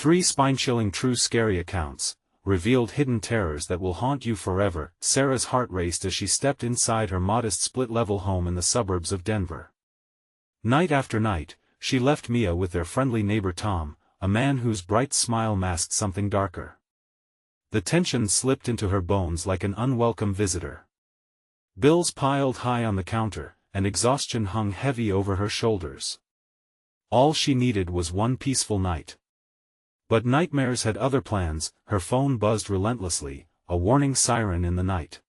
3 spine-chilling true scary accounts, revealed hidden terrors that will haunt you forever. Sarah's heart raced as she stepped inside her modest split-level home in the suburbs of Denver. Night after night, she left Mia with their friendly neighbor Tom, a man whose bright smile masked something darker. The tension slipped into her bones like an unwelcome visitor. Bills piled high on the counter, and exhaustion hung heavy over her shoulders. All she needed was one peaceful night. But nightmares had other plans. Her phone buzzed relentlessly, a warning siren in the night.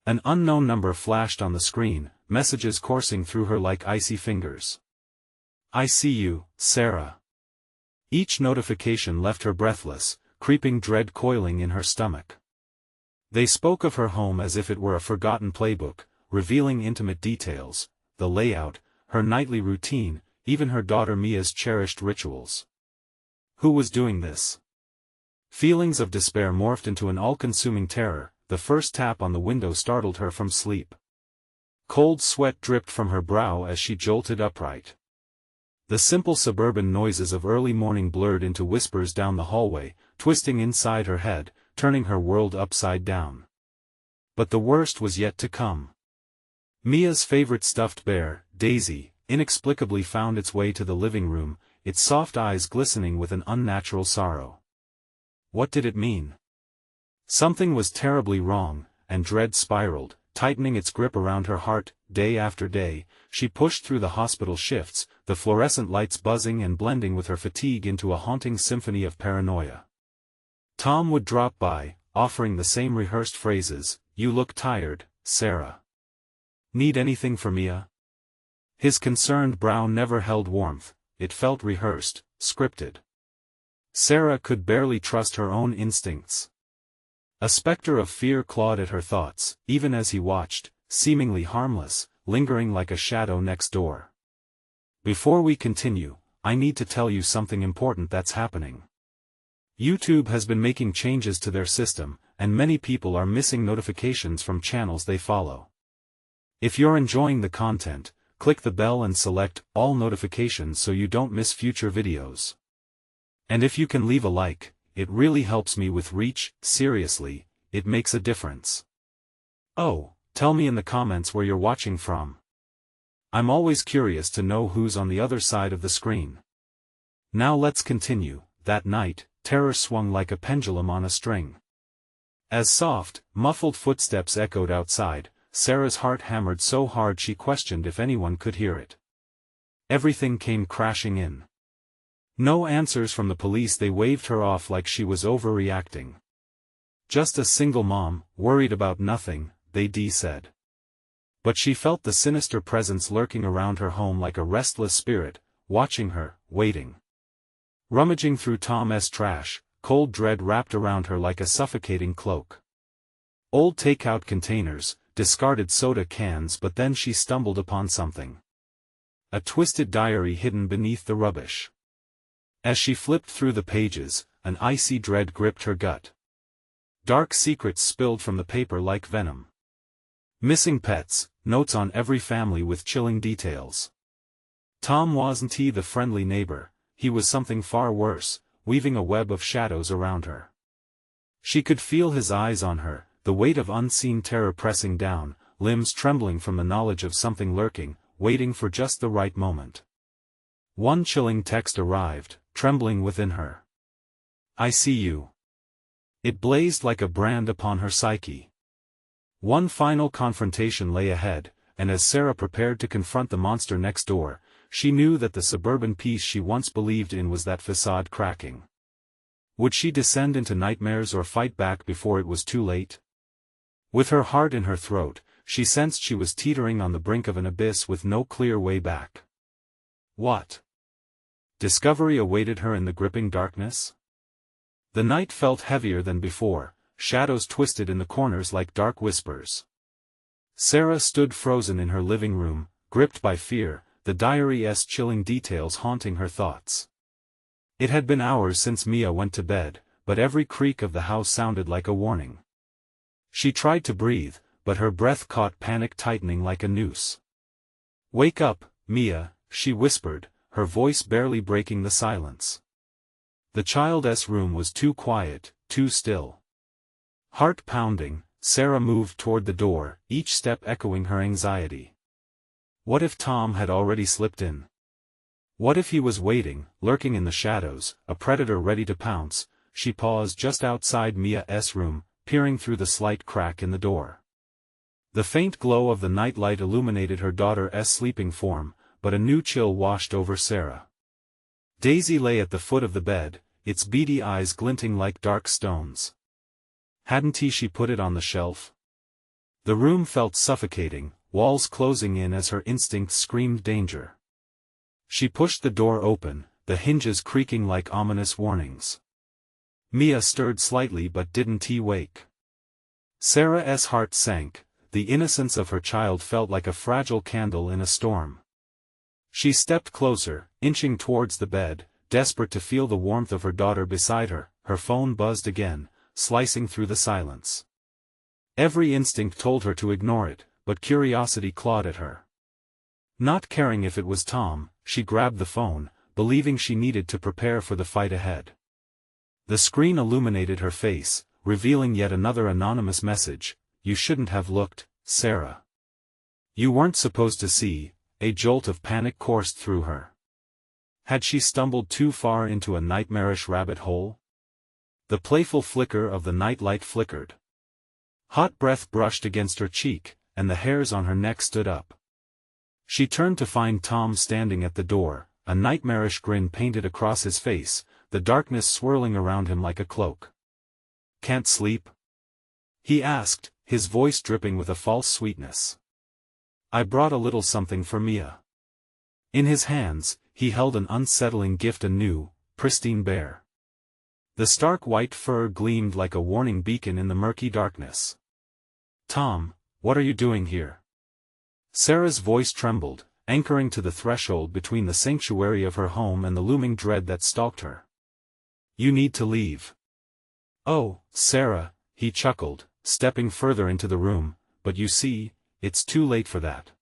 An unknown number flashed on the screen, messages coursing through her like icy fingers. "I see you, Sarah." Each notification left her breathless, creeping dread coiling in her stomach. They spoke of her home as if it were a forgotten playbook, revealing intimate details, the layout, her nightly routine, even her daughter Mia's cherished rituals. Who was doing this? Feelings of despair morphed into an all-consuming terror. The first tap on the window startled her from sleep. Cold sweat dripped from her brow as she jolted upright. The simple suburban noises of early morning blurred into whispers down the hallway, twisting inside her head, turning her world upside down. But the worst was yet to come. Mia's favorite stuffed bear, Daisy, inexplicably found its way to the living room, its soft eyes glistening with an unnatural sorrow. What did it mean? Something was terribly wrong, and dread spiraled, tightening its grip around her heart. Day after day, she pushed through the hospital shifts, the fluorescent lights buzzing and blending with her fatigue into a haunting symphony of paranoia. Tom would drop by, offering the same rehearsed phrases, "You look tired, Sarah. Need anything for Mia?" His concerned brow never held warmth, it felt rehearsed, scripted. Sarah could barely trust her own instincts. A specter of fear clawed at her thoughts, even as he watched, seemingly harmless, lingering like a shadow next door. "Before we continue, I need to tell you something important that's happening. YouTube has been making changes to their system, and many people are missing notifications from channels they follow. If you're enjoying the content, click the bell and select all notifications so you don't miss future videos. And if you can leave a like, it really helps me with reach. Seriously, it makes a difference. Oh, tell me in the comments where you're watching from. I'm always curious to know who's on the other side of the screen. Now let's continue. That night, terror swung like a pendulum on a string. As soft, muffled footsteps echoed outside, Sarah's heart hammered so hard she questioned if anyone could hear it. Everything came crashing in. No answers from the police. They waved her off like she was overreacting. Just a single mom, worried about nothing, they said. But she felt the sinister presence lurking around her home like a restless spirit, watching her, waiting. Rummaging through Tom's trash, cold dread wrapped around her like a suffocating cloak. Old takeout containers, discarded soda cans. But then she stumbled upon something. A twisted diary hidden beneath the rubbish. As she flipped through the pages, an icy dread gripped her gut. Dark secrets spilled from the paper like venom. Missing pets, notes on every family with chilling details. Tom wasn't the friendly neighbor, he was something far worse, weaving a web of shadows around her. She could feel his eyes on her, the weight of unseen terror pressing down, limbs trembling from the knowledge of something lurking, waiting for just the right moment. One chilling text arrived, trembling within her. "I see you." It blazed like a brand upon her psyche. One final confrontation lay ahead, and as Sarah prepared to confront the monster next door, she knew that the suburban peace she once believed in was that facade cracking. Would she descend into nightmares or fight back before it was too late? With her heart in her throat, she sensed she was teetering on the brink of an abyss with no clear way back. What discovery awaited her in the gripping darkness? The night felt heavier than before, shadows twisted in the corners like dark whispers. Sarah stood frozen in her living room, gripped by fear, the diary's chilling details haunting her thoughts. It had been hours since Mia went to bed, but every creak of the house sounded like a warning. She tried to breathe, but her breath caught panic tightening like a noose. "Wake up, Mia," she whispered, her voice barely breaking the silence. The child's room was too quiet, too still. Heart pounding, Sarah moved toward the door, each step echoing her anxiety. What if Tom had already slipped in? What if he was waiting, lurking in the shadows, a predator ready to pounce? She paused just outside Mia's room, peering through the slight crack in the door. The faint glow of the nightlight illuminated her daughter's sleeping form, but a new chill washed over Sarah. Daisy lay at the foot of the bed, its beady eyes glinting like dark stones. Hadn't she put it on the shelf? The room felt suffocating, walls closing in as her instincts screamed danger. She pushed the door open, the hinges creaking like ominous warnings. Mia stirred slightly but didn't wake. Sarah's heart sank, the innocence of her child felt like a fragile candle in a storm. She stepped closer, inching towards the bed, desperate to feel the warmth of her daughter beside her. Her phone buzzed again, slicing through the silence. Every instinct told her to ignore it, but curiosity clawed at her. Not caring if it was Tom, she grabbed the phone, believing she needed to prepare for the fight ahead. The screen illuminated her face, revealing yet another anonymous message. "You shouldn't have looked, Sarah. You weren't supposed to see." A jolt of panic coursed through her. Had she stumbled too far into a nightmarish rabbit hole? The playful flicker of the nightlight flickered. Hot breath brushed against her cheek, and the hairs on her neck stood up. She turned to find Tom standing at the door, a nightmarish grin painted across his face, the darkness swirling around him like a cloak. "Can't sleep?" he asked, his voice dripping with a false sweetness. "I brought a little something for Mia." In his hands, he held an unsettling gift, a new, pristine bear. The stark white fur gleamed like a warning beacon in the murky darkness. "Tom, what are you doing here?" Sarah's voice trembled, anchoring to the threshold between the sanctuary of her home and the looming dread that stalked her. "You need to leave." "Oh, Sarah," he chuckled, stepping further into the room, "but you see, it's too late for that.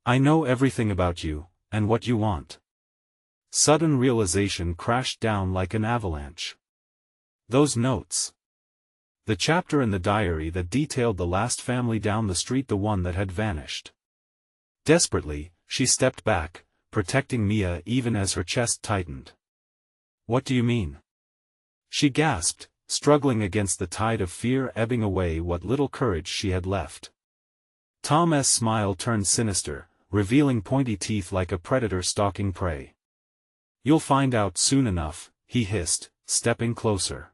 I know everything about you, and what you want." Sudden realization crashed down like an avalanche. Those notes. The chapter in the diary that detailed the last family down the street, the one that had vanished. Desperately, she stepped back, protecting Mia even as her chest tightened. "What do you mean?" she gasped, struggling against the tide of fear ebbing away what little courage she had left. Tom's smile turned sinister, revealing pointy teeth like a predator stalking prey. "You'll find out soon enough," he hissed, stepping closer.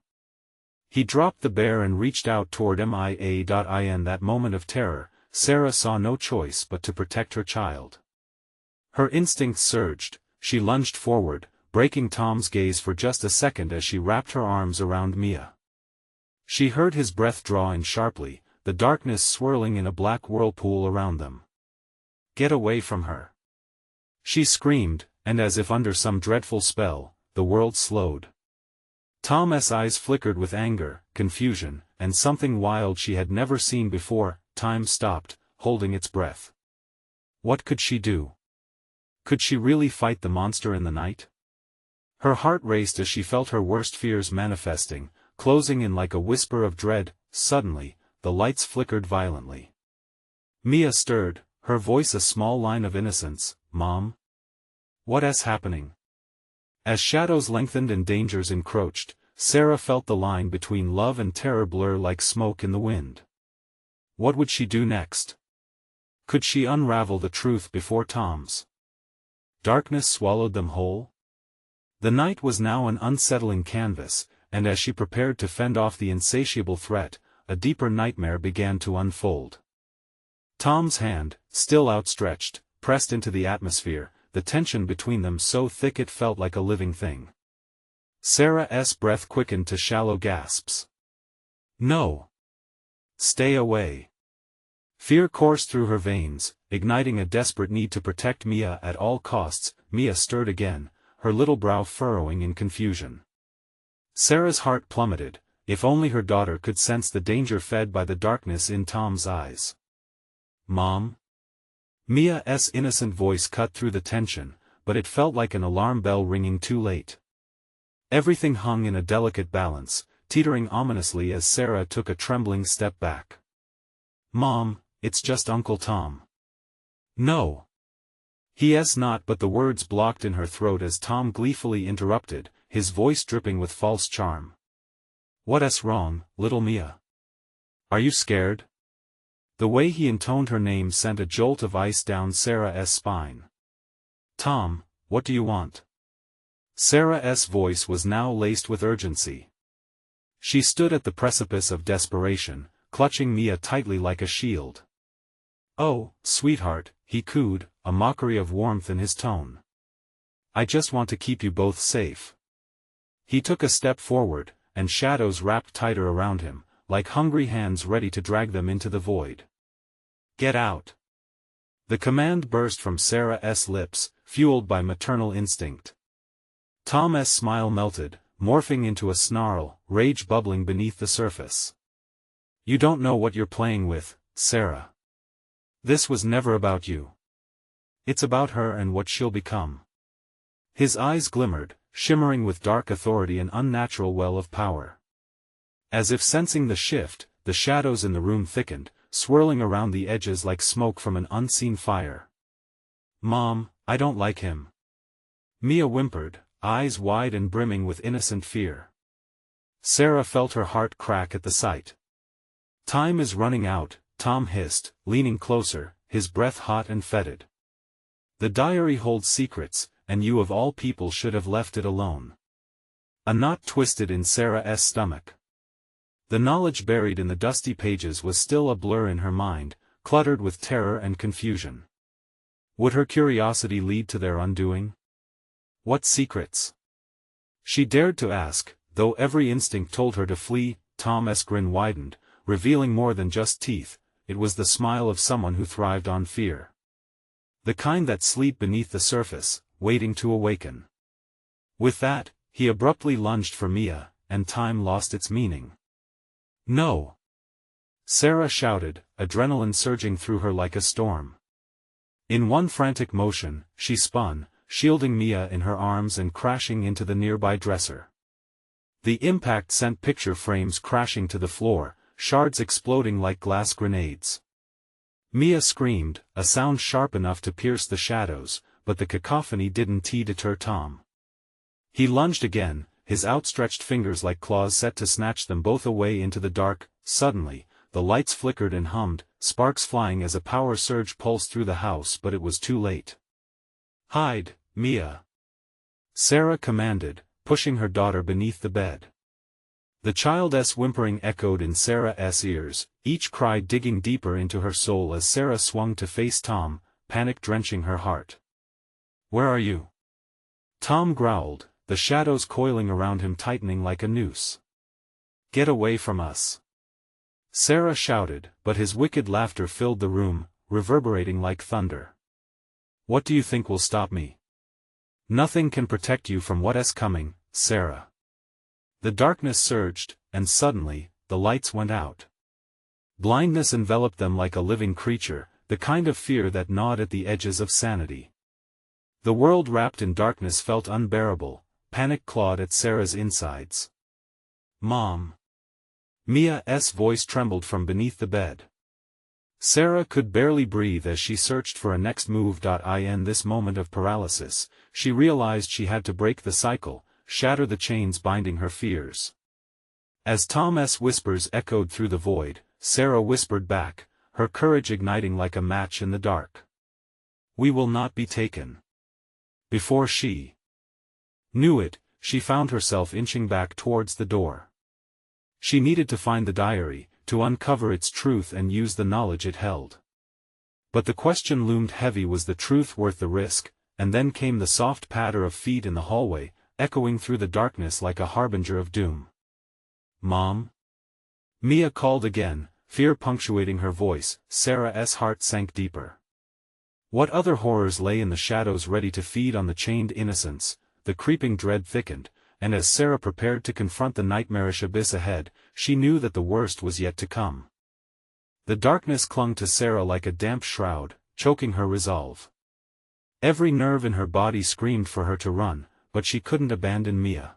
He dropped the bear and reached out toward Mia. In that moment of terror, Sarah saw no choice but to protect her child. Her instincts surged, she lunged forward, breaking Tom's gaze for just a second as she wrapped her arms around Mia. She heard his breath draw in sharply, the darkness swirling in a black whirlpool around them. "Get away from her!" she screamed, and as if under some dreadful spell, the world slowed. Tom's eyes flickered with anger, confusion, and something wild she had never seen before. Time stopped, holding its breath. What could she do? Could she really fight the monster in the night? Her heart raced as she felt her worst fears manifesting, closing in like a whisper of dread. Suddenly, the lights flickered violently. Mia stirred, her voice a small line of innocence. "Mom? What's happening?" As shadows lengthened and dangers encroached, Sarah felt the line between love and terror blur like smoke in the wind. What would she do next? Could she unravel the truth before Tom's darkness swallowed them whole? The night was now an unsettling canvas, and as she prepared to fend off the insatiable threat, a deeper nightmare began to unfold. Tom's hand, still outstretched, pressed into the atmosphere, the tension between them so thick it felt like a living thing. Sarah's breath quickened to shallow gasps. "No! Stay away!" Fear coursed through her veins, igniting a desperate need to protect Mia at all costs. Mia stirred again, her little brow furrowing in confusion. Sarah's heart plummeted. If only her daughter could sense the danger fed by the darkness in Tom's eyes. "Mom?" Mia's innocent voice cut through the tension, but it felt like an alarm bell ringing too late. Everything hung in a delicate balance, teetering ominously as Sarah took a trembling step back. "Mom, it's just Uncle Tom." "No. He is not," but the words blocked in her throat as Tom gleefully interrupted, his voice dripping with false charm. "What's wrong, little Mia? Are you scared?" The way he intoned her name sent a jolt of ice down Sarah's spine. "Tom, what do you want?" Sarah's voice was now laced with urgency. She stood at the precipice of desperation, clutching Mia tightly like a shield. "Oh, sweetheart," he cooed, a mockery of warmth in his tone. "I just want to keep you both safe." He took a step forward, and shadows wrapped tighter around him, like hungry hands ready to drag them into the void. "Get out!" The command burst from Sarah's lips, fueled by maternal instinct. Tom's smile melted, morphing into a snarl, rage bubbling beneath the surface. "You don't know what you're playing with, Sarah. This was never about you. It's about her and what she'll become." His eyes glimmered, shimmering with dark authority and unnatural well of power. As if sensing the shift, the shadows in the room thickened, swirling around the edges like smoke from an unseen fire. "Mom, I don't like him," Mia whimpered, eyes wide and brimming with innocent fear. Sarah felt her heart crack at the sight. "Time is running out," Tom hissed, leaning closer, his breath hot and fetid. "The diary holds secrets, and you of all people should have left it alone." A knot twisted in Sarah's stomach. The knowledge buried in the dusty pages was still a blur in her mind, cluttered with terror and confusion. Would her curiosity lead to their undoing? What secrets? She dared to ask, though every instinct told her to flee. Tom's grin widened, revealing more than just teeth. It was the smile of someone who thrived on fear. The kind that sleep beneath the surface, waiting to awaken. With that, he abruptly lunged for Mia, and time lost its meaning. "No!" Sarah shouted, adrenaline surging through her like a storm. In one frantic motion, she spun, shielding Mia in her arms and crashing into the nearby dresser. The impact sent picture frames crashing to the floor, shards exploding like glass grenades. Mia screamed, a sound sharp enough to pierce the shadows, but the cacophony didn't deter Tom. He lunged again, his outstretched fingers like claws set to snatch them both away into the dark. Suddenly, the lights flickered and hummed, sparks flying as a power surge pulsed through the house, but it was too late. "Hide, Mia!" Sarah commanded, pushing her daughter beneath the bed. The child's whimpering echoed in Sarah's ears, each cry digging deeper into her soul as Sarah swung to face Tom, panic drenching her heart. "Where are you?" Tom growled, the shadows coiling around him tightening like a noose. "Get away from us!" Sarah shouted, but his wicked laughter filled the room, reverberating like thunder. "What do you think will stop me? Nothing can protect you from what's coming, Sarah." The darkness surged, and suddenly, the lights went out. Blindness enveloped them like a living creature, the kind of fear that gnawed at the edges of sanity. The world wrapped in darkness felt unbearable, panic clawed at Sarah's insides. "Mom!" Mia's voice trembled from beneath the bed. Sarah could barely breathe as she searched for a next move. In this moment of paralysis, she realized she had to break the cycle, shatter the chains binding her fears. As Tom's whispers echoed through the void, Sarah whispered back, her courage igniting like a match in the dark. "We will not be taken." Before she knew it, she found herself inching back towards the door. She needed to find the diary, to uncover its truth and use the knowledge it held. But the question loomed heavy: was the truth worth the risk? And then came the soft patter of feet in the hallway, echoing through the darkness like a harbinger of doom. "Mom?" Mia called again, fear punctuating her voice. Sarah's heart sank deeper. What other horrors lay in the shadows ready to feed on the chained innocence? The creeping dread thickened, and as Sarah prepared to confront the nightmarish abyss ahead, she knew that the worst was yet to come. The darkness clung to Sarah like a damp shroud, choking her resolve. Every nerve in her body screamed for her to run, but she couldn't abandon Mia.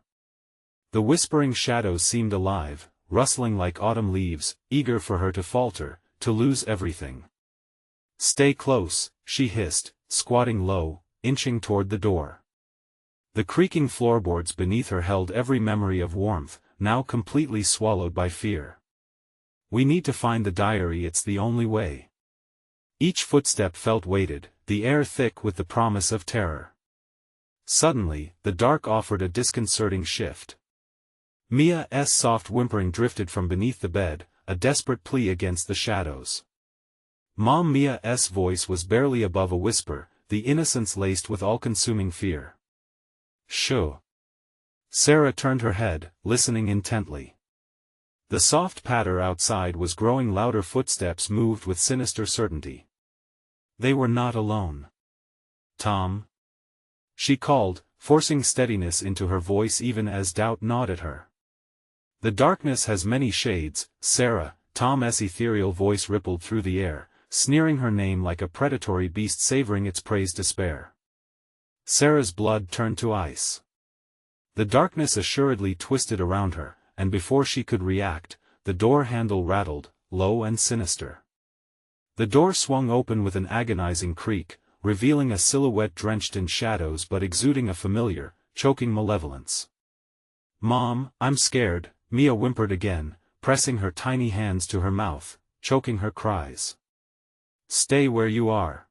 The whispering shadows seemed alive, rustling like autumn leaves, eager for her to falter, to lose everything. "Stay close," she hissed, squatting low, inching toward the door. The creaking floorboards beneath her held every memory of warmth, now completely swallowed by fear. "We need to find the diary, it's the only way." Each footstep felt weighted, the air thick with the promise of terror. Suddenly, the dark offered a disconcerting shift. Mia's soft whimpering drifted from beneath the bed, a desperate plea against the shadows. Mom Mia's voice was barely above a whisper, the innocence laced with all-consuming fear. "Shoo." Sarah turned her head, listening intently. The soft patter outside was growing louder, footsteps moved with sinister certainty. They were not alone. "Tom?" she called, forcing steadiness into her voice even as doubt gnawed at her. "The darkness has many shades, Sarah." Tom's ethereal voice rippled through the air, sneering her name like a predatory beast savoring its prey's despair. Sarah's blood turned to ice. The darkness assuredly twisted around her, and before she could react, the door handle rattled, low and sinister. The door swung open with an agonizing creak, revealing a silhouette drenched in shadows but exuding a familiar, choking malevolence. "Mom, I'm scared," Mia whimpered again, pressing her tiny hands to her mouth, choking her cries. "Stay where you are,"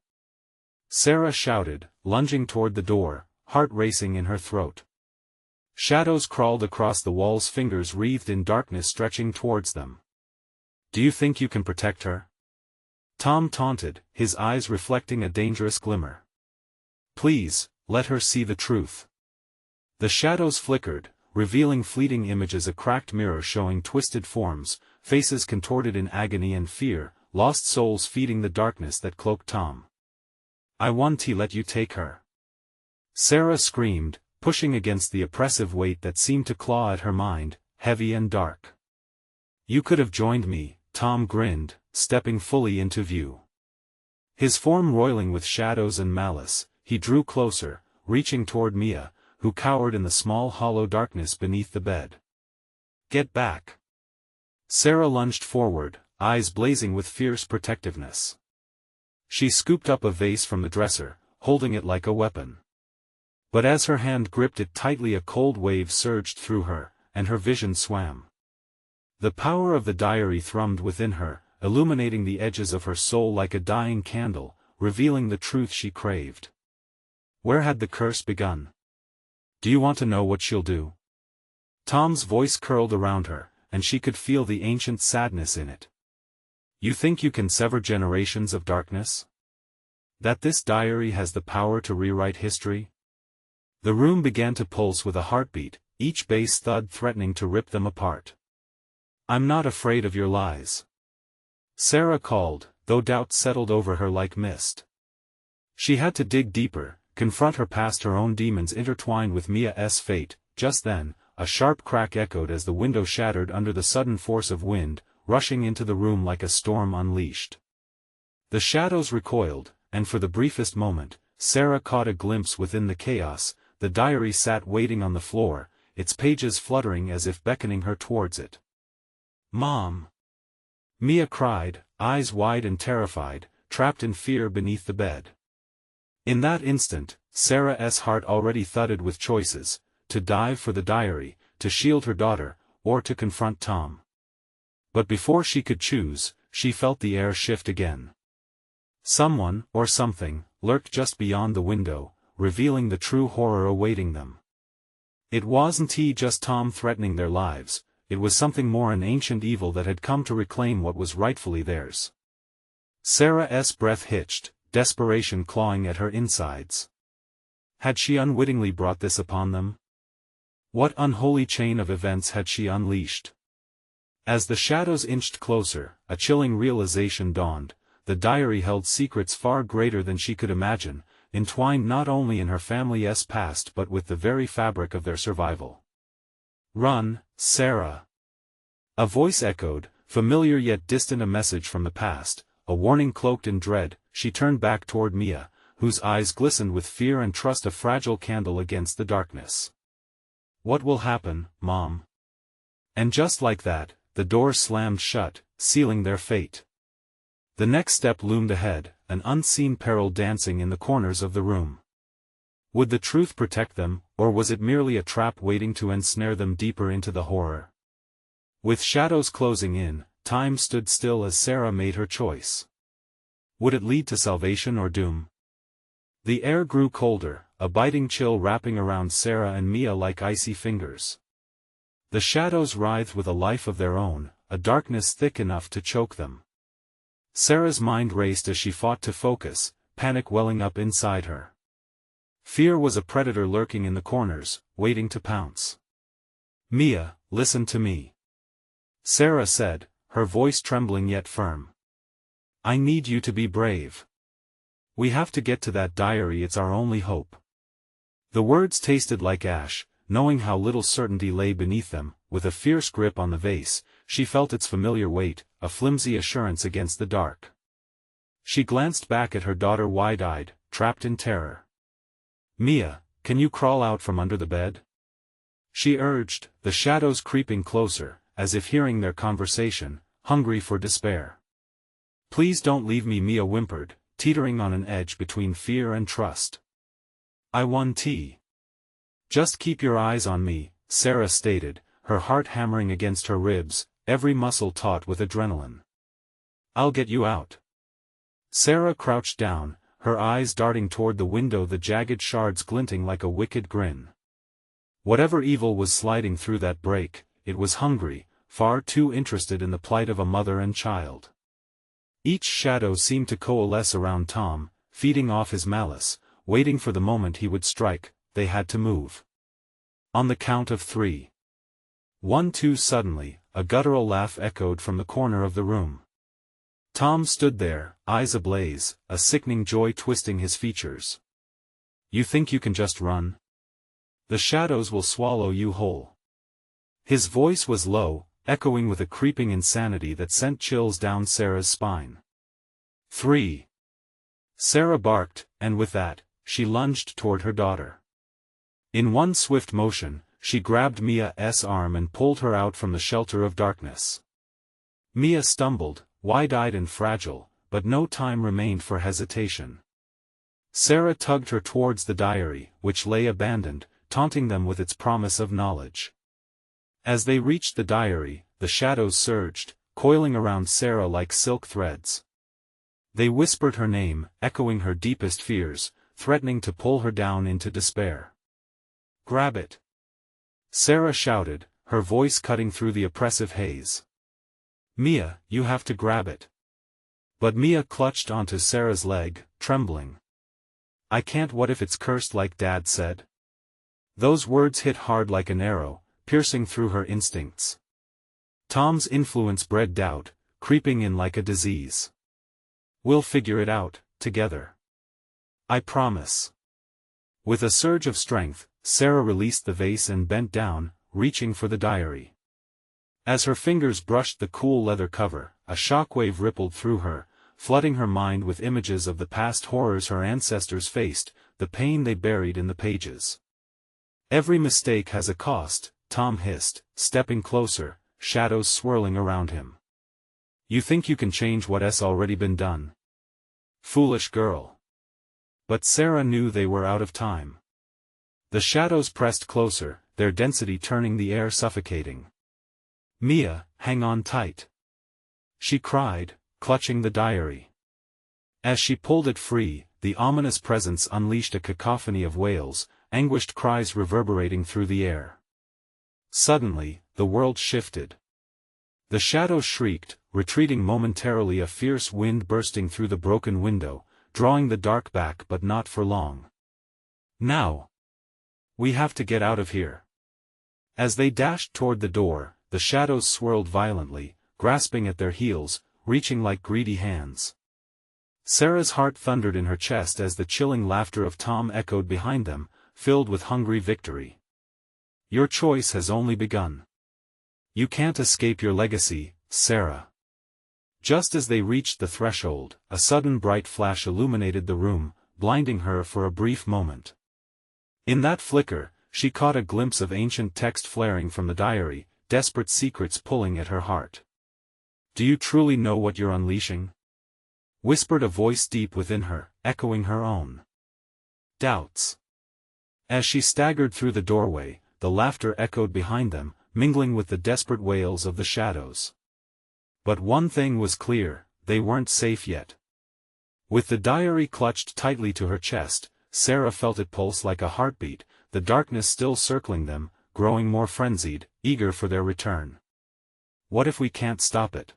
Sarah shouted, lunging toward the door, heart racing in her throat. Shadows crawled across the walls, fingers wreathed in darkness stretching towards them. "Do you think you can protect her?" Tom taunted, his eyes reflecting a dangerous glimmer. "Please, let her see the truth." The shadows flickered, revealing fleeting images, a cracked mirror showing twisted forms, faces contorted in agony and fear, lost souls feeding the darkness that cloaked Tom. "I want to let you take her," Sarah screamed, pushing against the oppressive weight that seemed to claw at her mind, heavy and dark. "You could have joined me," Tom grinned, stepping fully into view. His form roiling with shadows and malice, he drew closer, reaching toward Mia, who cowered in the small hollow darkness beneath the bed. "Get back." Sarah lunged forward, eyes blazing with fierce protectiveness. She scooped up a vase from the dresser, holding it like a weapon. But as her hand gripped it tightly, a cold wave surged through her, and her vision swam. The power of the diary thrummed within her, illuminating the edges of her soul like a dying candle, revealing the truth she craved. Where had the curse begun? "Do you want to know what she'll do?" Tom's voice curled around her, and she could feel the ancient sadness in it. "You think you can sever generations of darkness? That this diary has the power to rewrite history?" The room began to pulse with a heartbeat, each bass thud threatening to rip them apart. "I'm not afraid of your lies," Sarah called, though doubt settled over her like mist. She had to dig deeper, confront her past, her own demons intertwined with Mia's fate. Just then, a sharp crack echoed as the window shattered under the sudden force of wind, rushing into the room like a storm unleashed. The shadows recoiled, and for the briefest moment, Sarah caught a glimpse within the chaos. The diary sat waiting on the floor, its pages fluttering as if beckoning her towards it. "Mom!" Mia cried, eyes wide and terrified, trapped in fear beneath the bed. In that instant, Sarah's heart already thudded with choices: to dive for the diary, to shield her daughter, or to confront Tom. But before she could choose, she felt the air shift again. Someone, or something, lurked just beyond the window, revealing the true horror awaiting them. It wasn't just Tom threatening their lives, it was something more, an ancient evil that had come to reclaim what was rightfully theirs. Sarah's breath hitched, desperation clawing at her insides. Had she unwittingly brought this upon them? What unholy chain of events had she unleashed? As the shadows inched closer, a chilling realization dawned: the diary held secrets far greater than she could imagine, entwined not only in her family's past but with the very fabric of their survival. "Run, Sarah!" A voice echoed, familiar yet distant, a message from the past, a warning cloaked in dread. She turned back toward Mia, whose eyes glistened with fear and trust, a fragile candle against the darkness. What will happen, Mom? And just like that, the door slammed shut, sealing their fate. The next step loomed ahead, an unseen peril dancing in the corners of the room. Would the truth protect them, or was it merely a trap waiting to ensnare them deeper into the horror? With shadows closing in, time stood still as Sarah made her choice. Would it lead to salvation or doom? The air grew colder, a biting chill wrapping around Sarah and Mia like icy fingers. The shadows writhed with a life of their own, a darkness thick enough to choke them. Sarah's mind raced as she fought to focus, panic welling up inside her. Fear was a predator lurking in the corners, waiting to pounce. Mia, listen to me. Sarah said, her voice trembling yet firm. I need you to be brave. We have to get to that diary, it's our only hope. The words tasted like ash, knowing how little certainty lay beneath them. With a fierce grip on the vase, she felt its familiar weight, a flimsy assurance against the dark. She glanced back at her daughter wide-eyed, trapped in terror. Mia, can you crawl out from under the bed? She urged, the shadows creeping closer, as if hearing their conversation, hungry for despair. Please don't leave me, Mia whimpered, teetering on an edge between fear and trust. I want tea. Just keep your eyes on me, Sarah stated, her heart hammering against her ribs, every muscle taut with adrenaline. I'll get you out. Sarah crouched down, her eyes darting toward the window, the jagged shards glinting like a wicked grin. Whatever evil was sliding through that break, it was hungry, far too interested in the plight of a mother and child. Each shadow seemed to coalesce around Tom, feeding off his malice, waiting for the moment he would strike. They had to move. On the count of 3. 1, 2. Suddenly, a guttural laugh echoed from the corner of the room. Tom stood there, eyes ablaze, a sickening joy twisting his features. You think you can just run? The shadows will swallow you whole. His voice was low, echoing with a creeping insanity that sent chills down Sarah's spine. 3. Sarah barked, and with that, she lunged toward her daughter. In one swift motion, she grabbed Mia's arm and pulled her out from the shelter of darkness. Mia stumbled, wide-eyed and fragile, but no time remained for hesitation. Sarah tugged her towards the diary, which lay abandoned, taunting them with its promise of knowledge. As they reached the diary, the shadows surged, coiling around Sarah like silk threads. They whispered her name, echoing her deepest fears, threatening to pull her down into despair. Grab it! Sarah shouted, her voice cutting through the oppressive haze. Mia, you have to grab it. But Mia clutched onto Sarah's leg, trembling. I can't. What if it's cursed like Dad said? Those words hit hard like an arrow, piercing through her instincts. Tom's influence bred doubt, creeping in like a disease. We'll figure it out, together. I promise. With a surge of strength, Sarah released the vase and bent down, reaching for the diary. As her fingers brushed the cool leather cover, a shockwave rippled through her, flooding her mind with images of the past horrors her ancestors faced, the pain they buried in the pages. Every mistake has a cost, Tom hissed, stepping closer, shadows swirling around him. You think you can change what's already been done? Foolish girl. But Sarah knew they were out of time. The shadows pressed closer, their density turning the air suffocating. Mia, hang on tight. She cried, clutching the diary. As she pulled it free, the ominous presence unleashed a cacophony of wails, anguished cries reverberating through the air. Suddenly, the world shifted. The shadows shrieked, retreating momentarily, a fierce wind bursting through the broken window, drawing the dark back, but not for long. Now! We have to get out of here. As they dashed toward the door, the shadows swirled violently, grasping at their heels, reaching like greedy hands. Sarah's heart thundered in her chest as the chilling laughter of Tom echoed behind them, filled with hungry victory. Your choice has only begun. You can't escape your legacy, Sarah. Just as they reached the threshold, a sudden bright flash illuminated the room, blinding her for a brief moment. In that flicker, she caught a glimpse of ancient text flaring from the diary, desperate secrets pulling at her heart. "Do you truly know what you're unleashing?" whispered a voice deep within her, echoing her own doubts. As she staggered through the doorway, the laughter echoed behind them, mingling with the desperate wails of the shadows. But one thing was clear, they weren't safe yet. With the diary clutched tightly to her chest, Sarah felt it pulse like a heartbeat, the darkness still circling them, growing more frenzied, eager for their return. "What if we can't stop it?"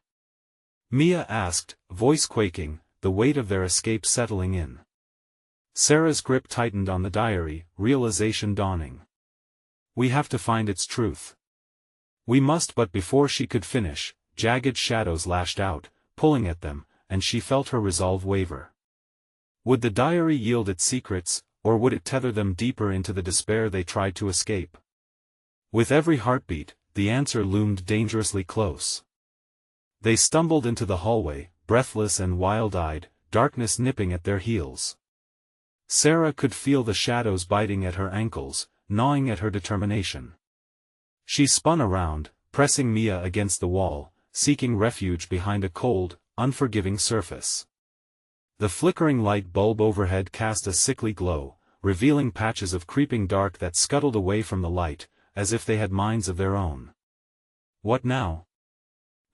Mia asked, voice quaking, the weight of their escape settling in. Sarah's grip tightened on the diary, realization dawning. "We have to find its truth. We must." But before she could finish, jagged shadows lashed out, pulling at them, and she felt her resolve waver. Would the diary yield its secrets, or would it tether them deeper into the despair they tried to escape? With every heartbeat, the answer loomed dangerously close. They stumbled into the hallway, breathless and wild-eyed, darkness nipping at their heels. Sarah could feel the shadows biting at her ankles, gnawing at her determination. She spun around, pressing Mia against the wall, seeking refuge behind a cold, unforgiving surface. The flickering light bulb overhead cast a sickly glow, revealing patches of creeping dark that scuttled away from the light, as if they had minds of their own. "What now?"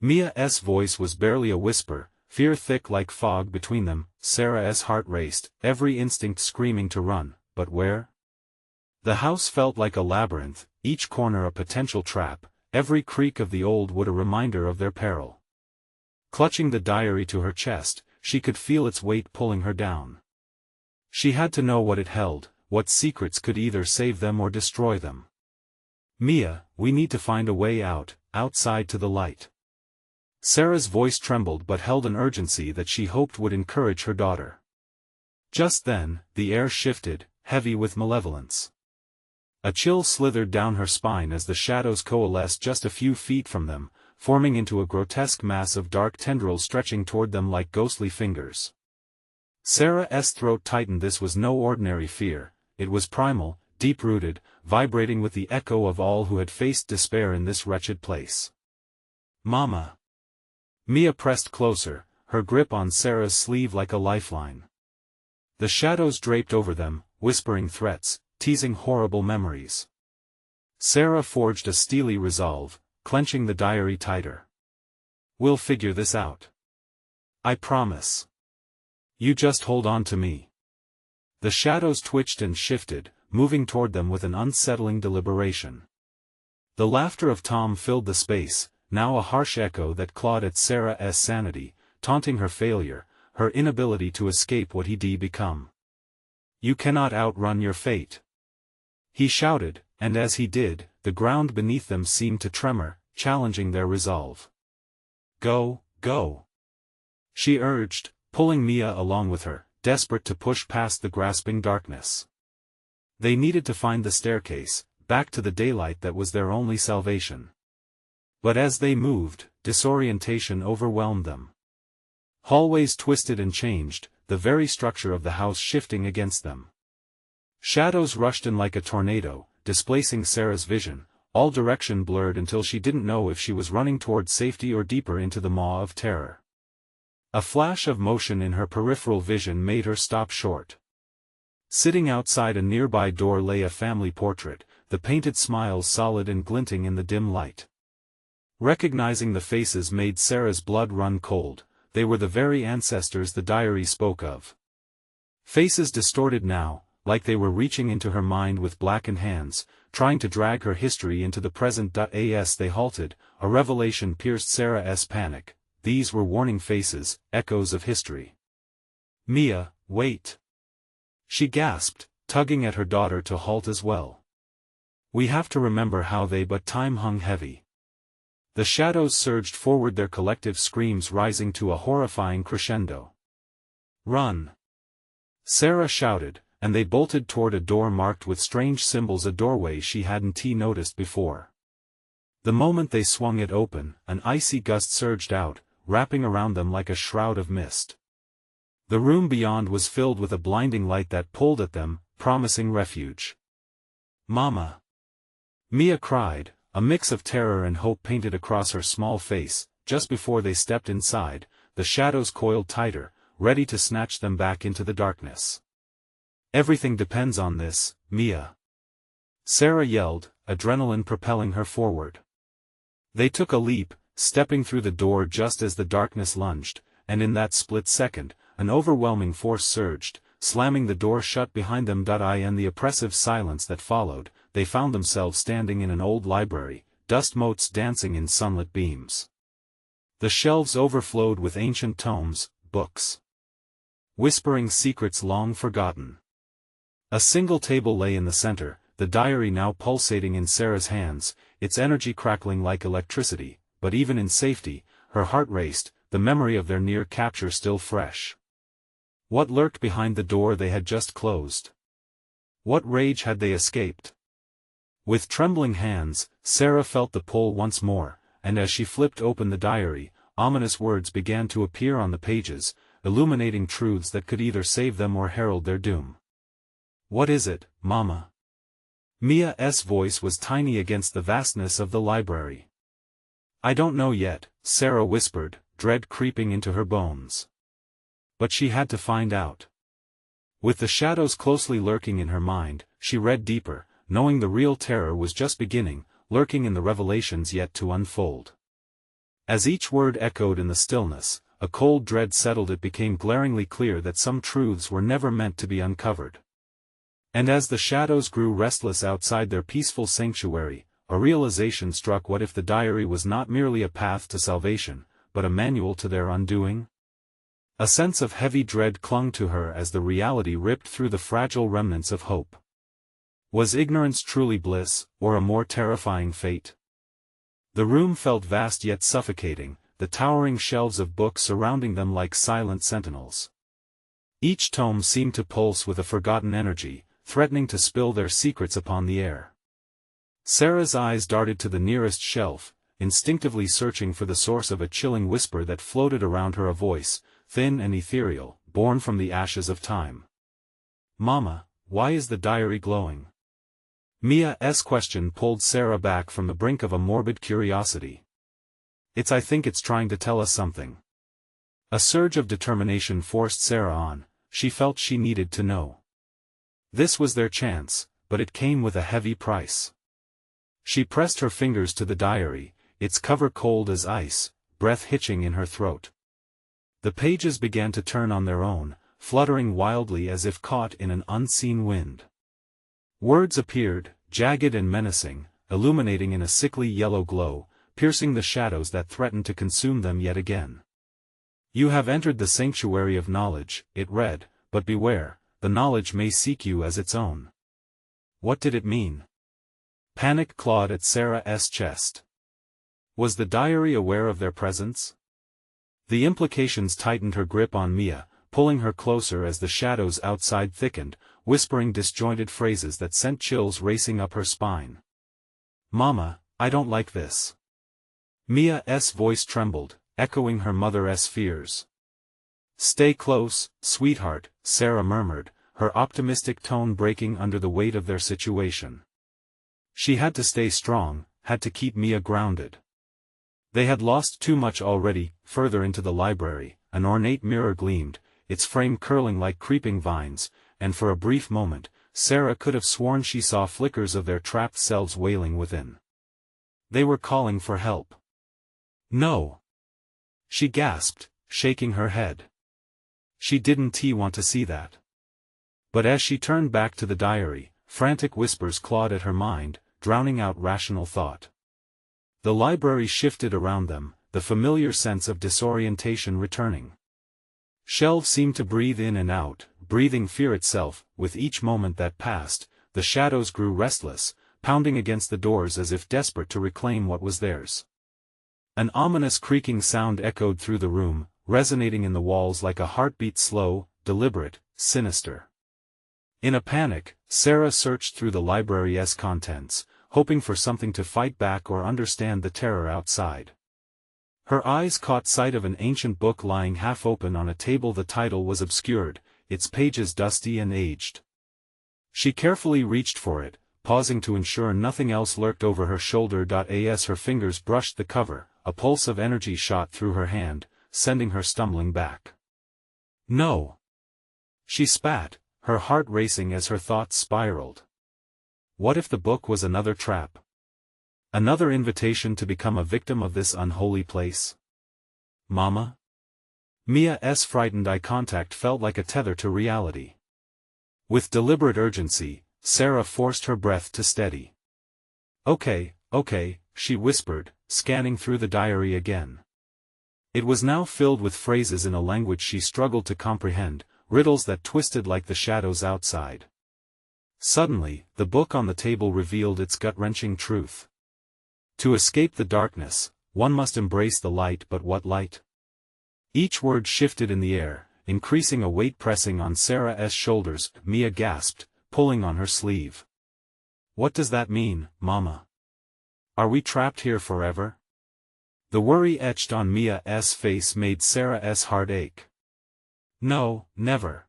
Mia's voice was barely a whisper, fear thick like fog between them. Sarah's heart raced, every instinct screaming to run, but where? The house felt like a labyrinth, each corner a potential trap, every creak of the old wood a reminder of their peril. Clutching the diary to her chest, she could feel its weight pulling her down. She had to know what it held, what secrets could either save them or destroy them. "Mia, we need to find a way out, outside to the light." Sarah's voice trembled but held an urgency that she hoped would encourage her daughter. Just then, the air shifted, heavy with malevolence. A chill slithered down her spine as the shadows coalesced just a few feet from them, forming into a grotesque mass of dark tendrils stretching toward them like ghostly fingers. Sarah's throat tightened. This was no ordinary fear, it was primal, deep-rooted, vibrating with the echo of all who had faced despair in this wretched place. "Mama!" Mia pressed closer, her grip on Sarah's sleeve like a lifeline. The shadows draped over them, whispering threats, teasing horrible memories. Sarah forged a steely resolve, clenching the diary tighter. "We'll figure this out. I promise. You just hold on to me." The shadows twitched and shifted, moving toward them with an unsettling deliberation. The laughter of Tom filled the space, now a harsh echo that clawed at Sarah's sanity, taunting her failure, her inability to escape what he'd become. "You cannot outrun your fate," he shouted, and as he did, the ground beneath them seemed to tremor, challenging their resolve. "Go, go," she urged, pulling Mia along with her, desperate to push past the grasping darkness. They needed to find the staircase, back to the daylight that was their only salvation. But as they moved, disorientation overwhelmed them. Hallways twisted and changed, the very structure of the house shifting against them. Shadows rushed in like a tornado, displacing Sarah's vision, all direction blurred until she didn't know if she was running toward safety or deeper into the maw of terror. A flash of motion in her peripheral vision made her stop short. Sitting outside a nearby door lay a family portrait, the painted smiles solid and glinting in the dim light. Recognizing the faces made Sarah's blood run cold. They were the very ancestors the diary spoke of. Faces distorted now, like they were reaching into her mind with blackened hands, trying to drag her history into the present. As they halted, a revelation pierced Sarah's panic. These were warning faces, echoes of history. "Mia, wait!" she gasped, tugging at her daughter to halt as well. "We have to remember how they." But time hung heavy. The shadows surged forward, their collective screams rising to a horrifying crescendo. "Run!" Sarah shouted, and they bolted toward a door marked with strange symbols, a doorway she hadn't noticed before. The moment they swung it open, an icy gust surged out, wrapping around them like a shroud of mist. The room beyond was filled with a blinding light that pulled at them, promising refuge. Mama! Mia cried, a mix of terror and hope painted across her small face. Just before they stepped inside, the shadows coiled tighter, ready to snatch them back into the darkness. Everything depends on this, Mia. Sarah yelled, adrenaline propelling her forward. They took a leap, stepping through the door just as the darkness lunged, and in that split second, an overwhelming force surged, slamming the door shut behind them. In the oppressive silence that followed, they found themselves standing in an old library, dust motes dancing in sunlit beams. The shelves overflowed with ancient tomes, books, whispering secrets long forgotten. A single table lay in the center, the diary now pulsating in Sarah's hands, its energy crackling like electricity, but even in safety, her heart raced, the memory of their near capture still fresh. What lurked behind the door they had just closed? What rage had they escaped? With trembling hands, Sarah felt the pull once more, and as she flipped open the diary, ominous words began to appear on the pages, illuminating truths that could either save them or herald their doom. What is it, Mama? Mia's voice was tiny against the vastness of the library. I don't know yet, Sarah whispered, dread creeping into her bones. But she had to find out. With the shadows closely lurking in her mind, she read deeper, knowing the real terror was just beginning, lurking in the revelations yet to unfold. As each word echoed in the stillness, a cold dread settled. It became glaringly clear that some truths were never meant to be uncovered. And as the shadows grew restless outside their peaceful sanctuary, a realization struck: what if the diary was not merely a path to salvation, but a manual to their undoing? A sense of heavy dread clung to her as the reality ripped through the fragile remnants of hope. Was ignorance truly bliss, or a more terrifying fate? The room felt vast yet suffocating, the towering shelves of books surrounding them like silent sentinels. Each tome seemed to pulse with a forgotten energy, threatening to spill their secrets upon the air. Sarah's eyes darted to the nearest shelf, instinctively searching for the source of a chilling whisper that floated around her, a voice, thin and ethereal, born from the ashes of time. Mama, why is the diary glowing? Mia's question pulled Sarah back from the brink of a morbid curiosity. I think it's trying to tell us something. A surge of determination forced Sarah on. She felt she needed to know. This was their chance, but it came with a heavy price. She pressed her fingers to the diary, its cover cold as ice, breath hitching in her throat. The pages began to turn on their own, fluttering wildly as if caught in an unseen wind. Words appeared, jagged and menacing, illuminating in a sickly yellow glow, piercing the shadows that threatened to consume them yet again. You have entered the sanctuary of knowledge, it read, but beware, the knowledge may seek you as its own. What did it mean? Panic clawed at Sarah's chest. Was the diary aware of their presence? The implications tightened her grip on Mia, pulling her closer as the shadows outside thickened, whispering disjointed phrases that sent chills racing up her spine. Mama, I don't like this. Mia's voice trembled, echoing her mother's fears. Stay close, sweetheart, Sarah murmured, her optimistic tone breaking under the weight of their situation. She had to stay strong, had to keep Mia grounded. They had lost too much already. Further into the library, an ornate mirror gleamed, its frame curling like creeping vines, and for a brief moment, Sarah could have sworn she saw flickers of their trapped selves wailing within. They were calling for help. No! She gasped, shaking her head. She didn't want to see that. But as she turned back to the diary, frantic whispers clawed at her mind, drowning out rational thought. The library shifted around them, the familiar sense of disorientation returning. Shelves seemed to breathe in and out, breathing fear itself. With each moment that passed, the shadows grew restless, pounding against the doors as if desperate to reclaim what was theirs. An ominous creaking sound echoed through the room, resonating in the walls like a heartbeat, slow, deliberate, sinister. In a panic, Sarah searched through the library's contents, hoping for something to fight back or understand the terror outside. Her eyes caught sight of an ancient book lying half open on a table. The title was obscured, its pages dusty and aged. She carefully reached for it, pausing to ensure nothing else lurked over her shoulder. As her fingers brushed the cover, a pulse of energy shot through her hand, sending her stumbling back. No! She spat, her heart racing as her thoughts spiraled. What if the book was another trap? Another invitation to become a victim of this unholy place? Mama? Mia's frightened eye contact felt like a tether to reality. With deliberate urgency, Sarah forced her breath to steady. Okay, she whispered, scanning through the diary again. It was now filled with phrases in a language she struggled to comprehend, riddles that twisted like the shadows outside. Suddenly, the book on the table revealed its gut-wrenching truth. To escape the darkness, one must embrace the light. But what light? Each word shifted in the air, increasing a weight pressing on Sarah's shoulders. Mia gasped, pulling on her sleeve. What does that mean, Mama? Are we trapped here forever? The worry etched on Mia's face made Sarah's heart ache. No, never.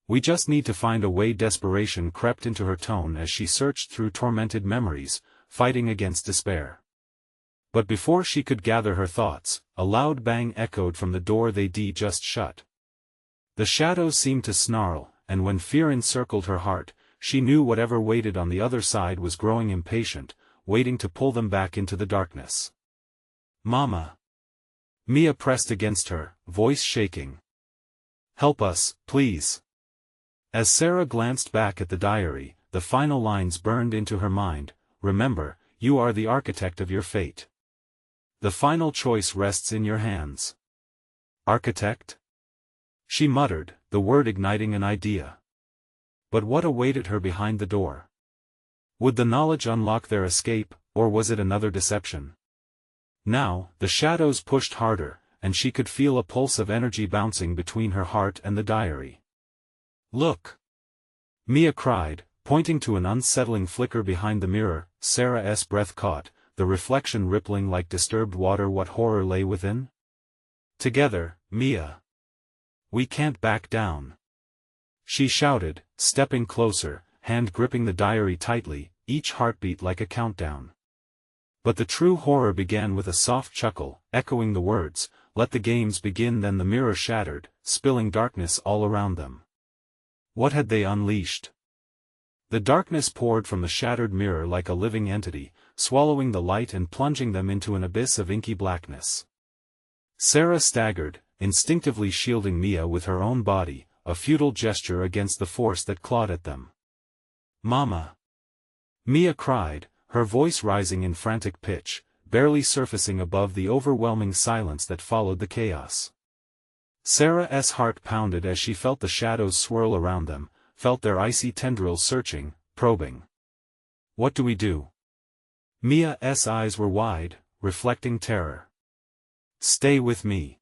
We just need to find a way. Desperation crept into her tone as she searched through tormented memories, fighting against despair. But before she could gather her thoughts, a loud bang echoed from the door they just shut. The shadows seemed to snarl, and when fear encircled her heart, she knew whatever waited on the other side was growing impatient, waiting to pull them back into the darkness. Mama! Mia pressed against her, voice shaking. Help us, please. As Sarah glanced back at the diary, the final lines burned into her mind. Remember, you are the architect of your fate. The final choice rests in your hands. Architect? She muttered, the word igniting an idea. But what awaited her behind the door? Would the knowledge unlock their escape, or was it another deception? Now, the shadows pushed harder, and she could feel a pulse of energy bouncing between her heart and the diary. Look! Mia cried, pointing to an unsettling flicker behind the mirror. Sarah's breath caught, the reflection rippling like disturbed water. What horror lay within? Together, Mia! We can't back down! She shouted, stepping closer, hand gripping the diary tightly, each heartbeat like a countdown. But the true horror began with a soft chuckle, echoing the words, "Let the games begin." Then the mirror shattered, spilling darkness all around them. What had they unleashed? The darkness poured from the shattered mirror like a living entity, swallowing the light and plunging them into an abyss of inky blackness. Sarah staggered, instinctively shielding Mia with her own body, a futile gesture against the force that clawed at them. Mama! Mia cried, her voice rising in frantic pitch, barely surfacing above the overwhelming silence that followed the chaos. Sarah's heart pounded as she felt the shadows swirl around them, felt their icy tendrils searching, probing. What do we do? Mia's eyes were wide, reflecting terror. Stay with me.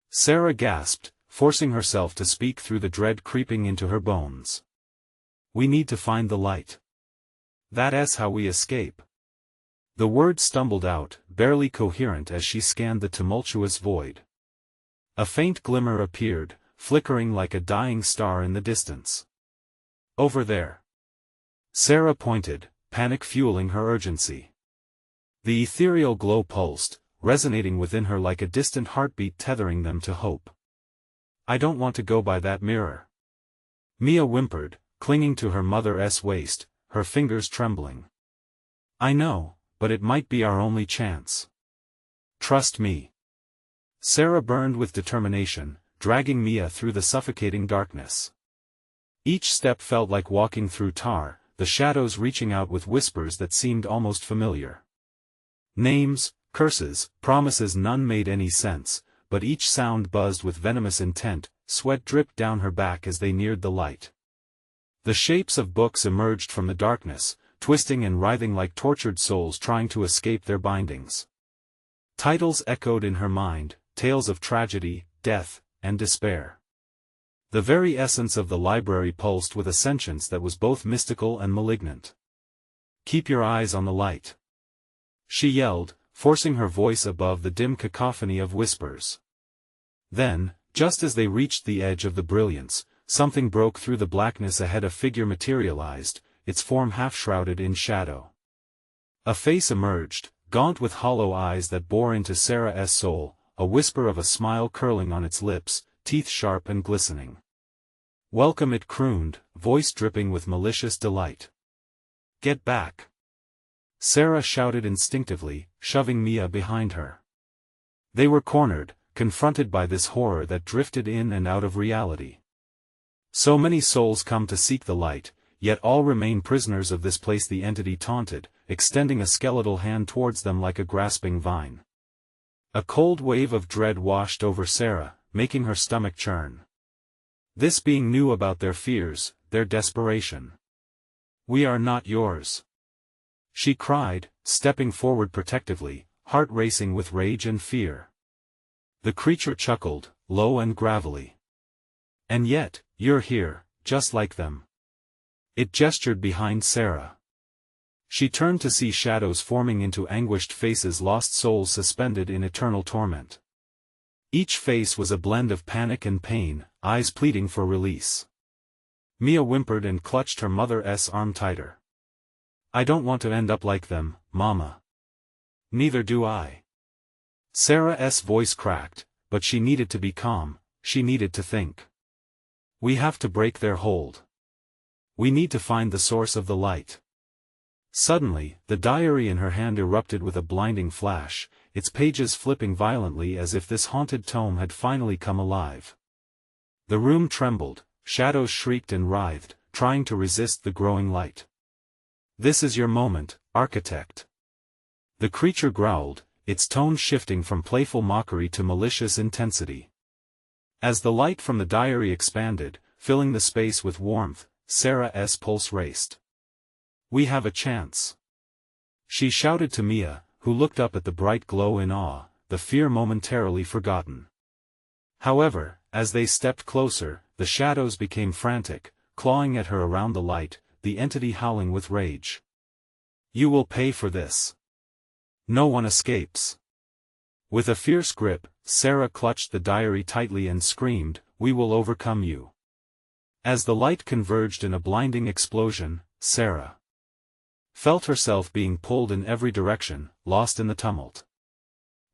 Sarah gasped, forcing herself to speak through the dread creeping into her bones. We need to find the light. That's how we escape. The words stumbled out, barely coherent as she scanned the tumultuous void. A faint glimmer appeared, flickering like a dying star in the distance. Over there. Sarah pointed, panic fueling her urgency. The ethereal glow pulsed, resonating within her like a distant heartbeat tethering them to hope. I don't want to go by that mirror. Mia whimpered, clinging to her mother's waist, her fingers trembling. I know, but it might be our only chance. Trust me. Sarah burned with determination, dragging Mia through the suffocating darkness. Each step felt like walking through tar, the shadows reaching out with whispers that seemed almost familiar. Names, curses, promises, none made any sense, but each sound buzzed with venomous intent. Sweat dripped down her back as they neared the light. The shapes of books emerged from the darkness, twisting and writhing like tortured souls trying to escape their bindings. Titles echoed in her mind, tales of tragedy, death, and despair. The very essence of the library pulsed with a sentience that was both mystical and malignant. Keep your eyes on the light. She yelled, forcing her voice above the dim cacophony of whispers. Then, just as they reached the edge of the brilliance, something broke through the blackness ahead. A figure materialized, its form half-shrouded in shadow. A face emerged, gaunt with hollow eyes that bore into Sarah's soul, a whisper of a smile curling on its lips, teeth sharp and glistening. "Welcome," it crooned, voice dripping with malicious delight. "Get back!" Sarah shouted instinctively, shoving Mia behind her. They were cornered, confronted by this horror that drifted in and out of reality. So many souls come to seek the light, yet all remain prisoners of this place, the entity taunted, extending a skeletal hand towards them like a grasping vine. A cold wave of dread washed over Sarah, making her stomach churn. This being knew about their fears, their desperation. "We are not yours," she cried, stepping forward protectively, heart racing with rage and fear. The creature chuckled, low and gravelly. "And yet, you're here, just like them." It gestured behind Sarah. She turned to see shadows forming into anguished faces, lost souls suspended in eternal torment. Each face was a blend of panic and pain, eyes pleading for release. Mia whimpered and clutched her mother's arm tighter. "I don't want to end up like them, Mama." "Neither do I." Sarah's voice cracked, but she needed to be calm, she needed to think. "We have to break their hold. We need to find the source of the light." Suddenly, the diary in her hand erupted with a blinding flash, its pages flipping violently as if this haunted tome had finally come alive. The room trembled, shadows shrieked and writhed, trying to resist the growing light. "This is your moment, architect." The creature growled, its tone shifting from playful mockery to malicious intensity. As the light from the diary expanded, filling the space with warmth, Sarah's pulse raced. "We have a chance," she shouted to Mia, who looked up at the bright glow in awe, the fear momentarily forgotten. However, as they stepped closer, the shadows became frantic, clawing at her around the light, the entity howling with rage. "You will pay for this. No one escapes." With a fierce grip, Sarah clutched the diary tightly and screamed, "We will overcome you." As the light converged in a blinding explosion, Sarah felt herself being pulled in every direction, lost in the tumult.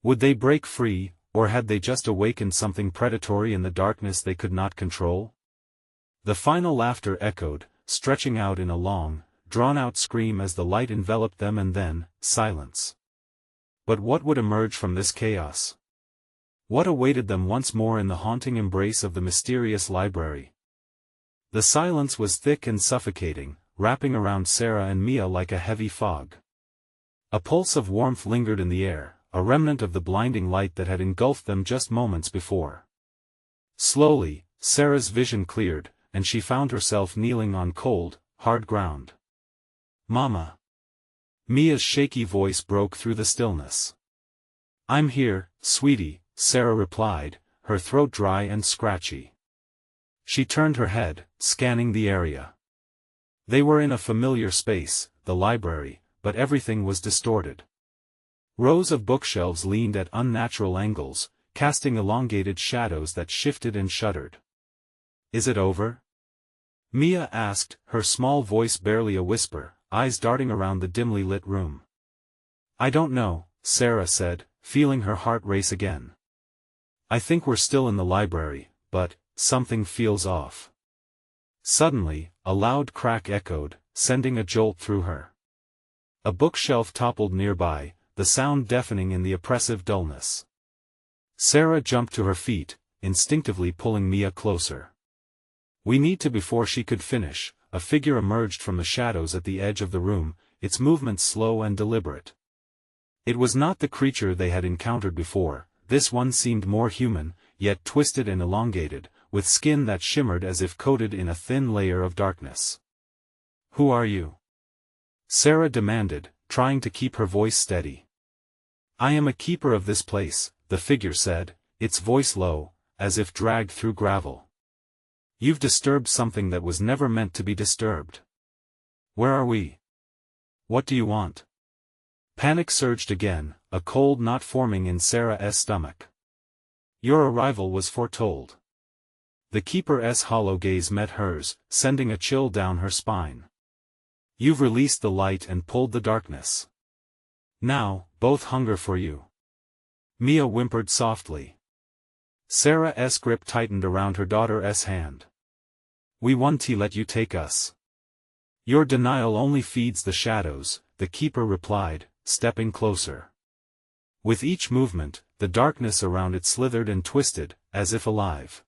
Would they break free, or had they just awakened something predatory in the darkness they could not control? The final laughter echoed, stretching out in a long, drawn-out scream as the light enveloped them, and then, silence. But what would emerge from this chaos? What awaited them once more in the haunting embrace of the mysterious library? The silence was thick and suffocating, wrapping around Sarah and Mia like a heavy fog. A pulse of warmth lingered in the air, a remnant of the blinding light that had engulfed them just moments before. Slowly, Sarah's vision cleared, and she found herself kneeling on cold, hard ground. "Mama." Mia's shaky voice broke through the stillness. "I'm here, sweetie," Sarah replied, her throat dry and scratchy. She turned her head, scanning the area. They were in a familiar space, the library, but everything was distorted. Rows of bookshelves leaned at unnatural angles, casting elongated shadows that shifted and shuddered. "Is it over?" Mia asked, her small voice barely a whisper, eyes darting around the dimly lit room. "I don't know," Sarah said, feeling her heart race again. "I think we're still in the library, but something feels off." Suddenly, a loud crack echoed, sending a jolt through her. A bookshelf toppled nearby, the sound deafening in the oppressive dullness. Sarah jumped to her feet, instinctively pulling Mia closer. "We need to." Before she could finish, a figure emerged from the shadows at the edge of the room, its movements slow and deliberate. It was not the creature they had encountered before. This one seemed more human, yet twisted and elongated, with skin that shimmered as if coated in a thin layer of darkness. "Who are you?" Sarah demanded, trying to keep her voice steady. "I am a keeper of this place," the figure said, its voice low, as if dragged through gravel. "You've disturbed something that was never meant to be disturbed. Where are we? What do you want?" Panic surged again, a cold knot forming in Sarah's stomach. "Your arrival was foretold." The keeper's hollow gaze met hers, sending a chill down her spine. You've released the light and pulled the darkness. Now, both hunger for you. Mia whimpered softly. Sarah's grip tightened around her daughter's hand. We want to let you take us. Your denial only feeds the shadows, the keeper replied, stepping closer. With each movement, the darkness around it slithered and twisted, as if alive.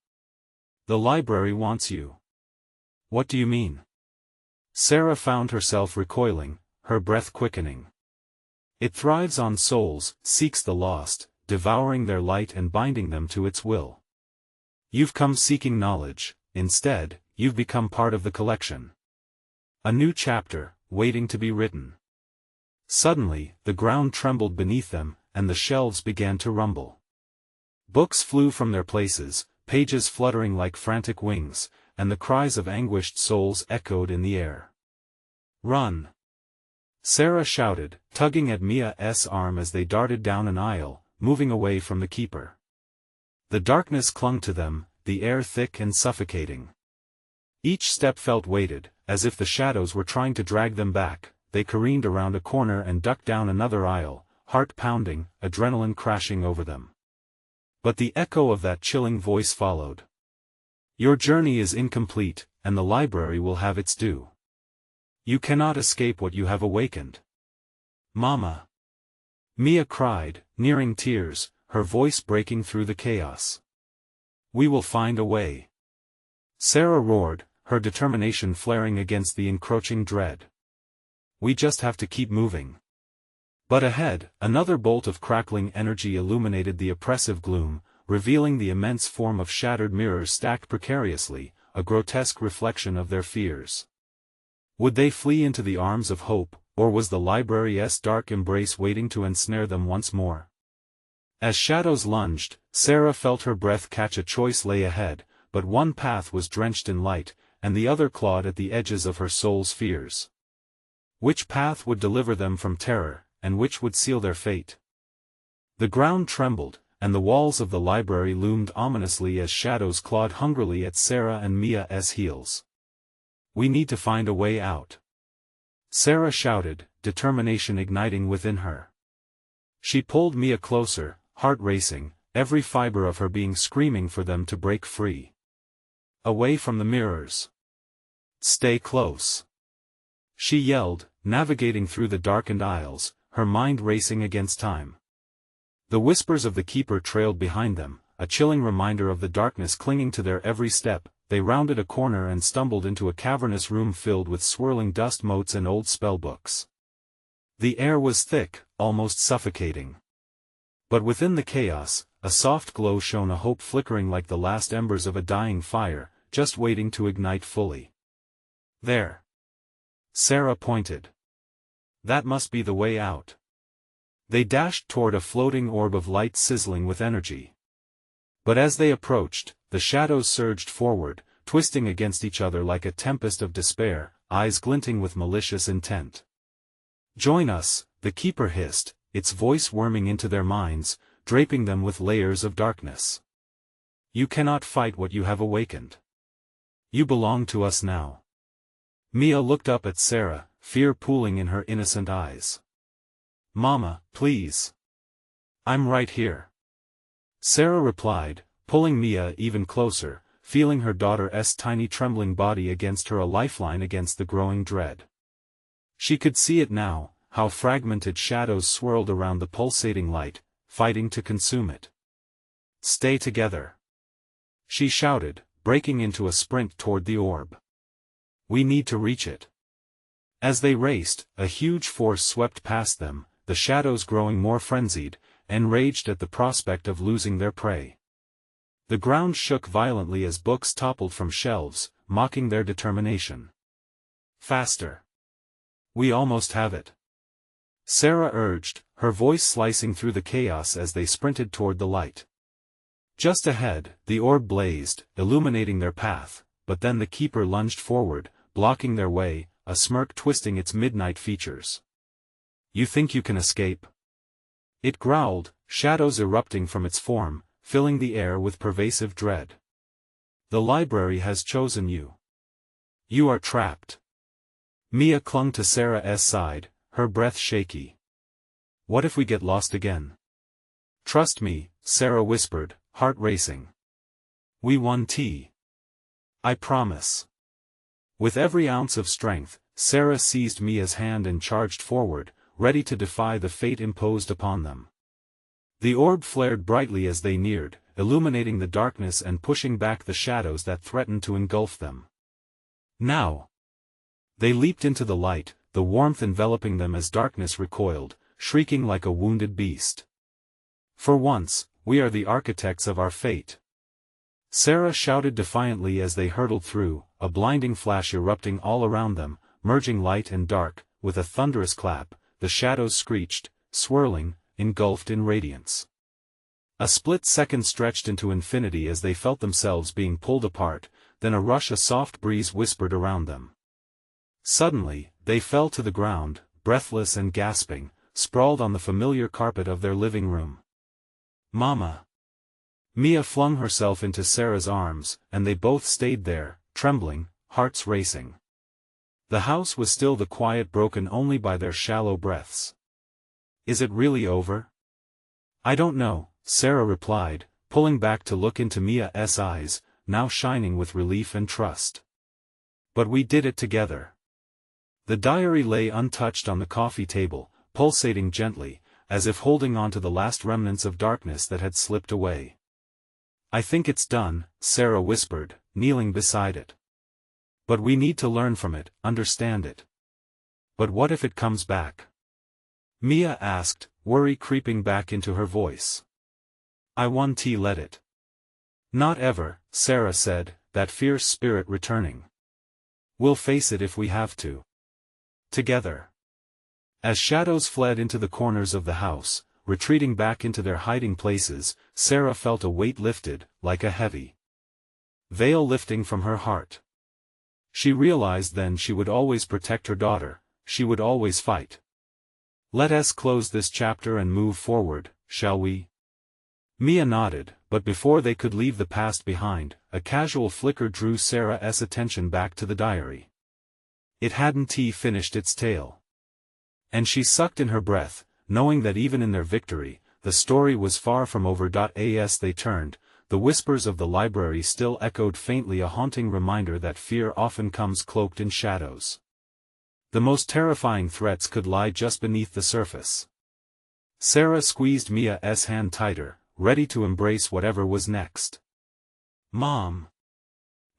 The library wants you. What do you mean? Sarah found herself recoiling, her breath quickening. It thrives on souls, seeks the lost, devouring their light and binding them to its will. You've come seeking knowledge, instead, you've become part of the collection. A new chapter, waiting to be written. Suddenly, the ground trembled beneath them, and the shelves began to rumble. Books flew from their places, pages fluttering like frantic wings, and the cries of anguished souls echoed in the air. Run! Sarah shouted, tugging at Mia's arm as they darted down an aisle, moving away from the keeper. The darkness clung to them, the air thick and suffocating. Each step felt weighted, as if the shadows were trying to drag them back. They careened around a corner and ducked down another aisle, heart pounding, adrenaline crashing over them. But the echo of that chilling voice followed. Your journey is incomplete, and the library will have its due. You cannot escape what you have awakened. Mama! Mia cried, nearing tears, her voice breaking through the chaos. We will find a way. Sarah roared, her determination flaring against the encroaching dread. We just have to keep moving. But ahead, another bolt of crackling energy illuminated the oppressive gloom, revealing the immense form of shattered mirrors stacked precariously, a grotesque reflection of their fears. Would they flee into the arms of hope, or was the library's dark embrace waiting to ensnare them once more? As shadows lunged, Sarah felt her breath catch. A choice lay ahead, but one path was drenched in light, and the other clawed at the edges of her soul's fears. Which path would deliver them from terror, and which would seal their fate? The ground trembled, and the walls of the library loomed ominously as shadows clawed hungrily at Sarah and Mia's heels. We need to find a way out. Sarah shouted, determination igniting within her. She pulled Mia closer, heart racing, every fiber of her being screaming for them to break free. Away from the mirrors. Stay close. She yelled, navigating through the darkened aisles, her mind racing against time. The whispers of the keeper trailed behind them, a chilling reminder of the darkness clinging to their every step. They rounded a corner and stumbled into a cavernous room filled with swirling dust motes and old spellbooks. The air was thick, almost suffocating. But within the chaos, a soft glow shone, a hope flickering like the last embers of a dying fire, just waiting to ignite fully. There. Sarah pointed. That must be the way out. They dashed toward a floating orb of light sizzling with energy. But as they approached, the shadows surged forward, twisting against each other like a tempest of despair, eyes glinting with malicious intent. Join us, the keeper hissed, its voice worming into their minds, draping them with layers of darkness. You cannot fight what you have awakened. You belong to us now. Mia looked up at Sarah, fear pooling in her innocent eyes. Mama, please. I'm right here. Sarah replied, pulling Mia even closer, feeling her daughter's tiny trembling body against her, a lifeline against the growing dread. She could see it now, how fragmented shadows swirled around the pulsating light, fighting to consume it. Stay together. She shouted, breaking into a sprint toward the orb. We need to reach it. As they raced, a huge force swept past them, the shadows growing more frenzied, enraged at the prospect of losing their prey. The ground shook violently as books toppled from shelves, mocking their determination. Faster. We almost have it. Sarah urged, her voice slicing through the chaos as they sprinted toward the light. Just ahead, the orb blazed, illuminating their path, but then the keeper lunged forward, blocking their way, a smirk twisting its midnight features. You think you can escape? It growled, shadows erupting from its form, filling the air with pervasive dread. The library has chosen you. You are trapped. Mia clung to Sarah's side, her breath shaky. What if we get lost again? Trust me, Sarah whispered, heart racing. We won tea. I promise. With every ounce of strength, Sarah seized Mia's hand and charged forward, ready to defy the fate imposed upon them. The orb flared brightly as they neared, illuminating the darkness and pushing back the shadows that threatened to engulf them. Now! They leaped into the light, the warmth enveloping them as darkness recoiled, shrieking like a wounded beast. For once, we are the architects of our fate. Sarah shouted defiantly as they hurtled through, a blinding flash erupting all around them, merging light and dark. With a thunderous clap, the shadows screeched, swirling, engulfed in radiance. A split second stretched into infinity as they felt themselves being pulled apart, then a soft breeze whispered around them. Suddenly, they fell to the ground, breathless and gasping, sprawled on the familiar carpet of their living room. Mama! Mia flung herself into Sarah's arms, and they both stayed there, trembling, hearts racing. The house was still the quiet broken only by their shallow breaths. Is it really over? I don't know, Sarah replied, pulling back to look into Mia's eyes, now shining with relief and trust. But we did it together. The diary lay untouched on the coffee table, pulsating gently, as if holding on to the last remnants of darkness that had slipped away. I think it's done, Sarah whispered, kneeling beside it. But we need to learn from it, understand it. But what if it comes back? Mia asked, worry creeping back into her voice. I want to let it. Not ever, Sarah said, that fierce spirit returning. We'll face it if we have to. Together. As shadows fled into the corners of the house, retreating back into their hiding places, Sarah felt a weight lifted, like a heavy veil lifting from her heart. She realized then she would always protect her daughter, she would always fight. Let us close this chapter and move forward, shall we? Mia nodded, but before they could leave the past behind, a casual flicker drew Sarah's attention back to the diary. It hadn't finished its tale. And she sucked in her breath, knowing that even in their victory, the story was far from over. As they turned, the whispers of the library still echoed faintly, a haunting reminder that fear often comes cloaked in shadows. The most terrifying threats could lie just beneath the surface. Sarah squeezed Mia's hand tighter, ready to embrace whatever was next. Mom!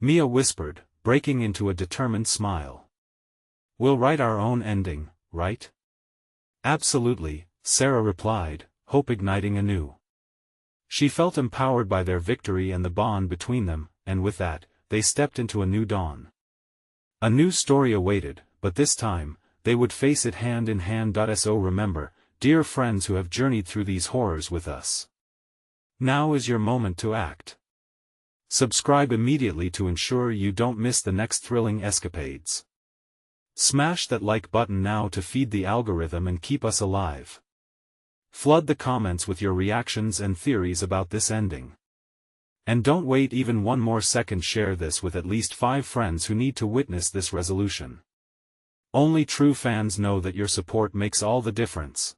Mia whispered, breaking into a determined smile. We'll write our own ending, right? Absolutely, Sarah replied, hope igniting anew. She felt empowered by their victory and the bond between them, and with that, they stepped into a new dawn. A new story awaited, but this time, they would face it hand in hand. So remember, dear friends who have journeyed through these horrors with us. Now is your moment to act. Subscribe immediately to ensure you don't miss the next thrilling escapades. Smash that like button now to feed the algorithm and keep us alive. Flood the comments with your reactions and theories about this ending. And don't wait even one more second, share this with at least 5 friends who need to witness this resolution. Only true fans know that your support makes all the difference.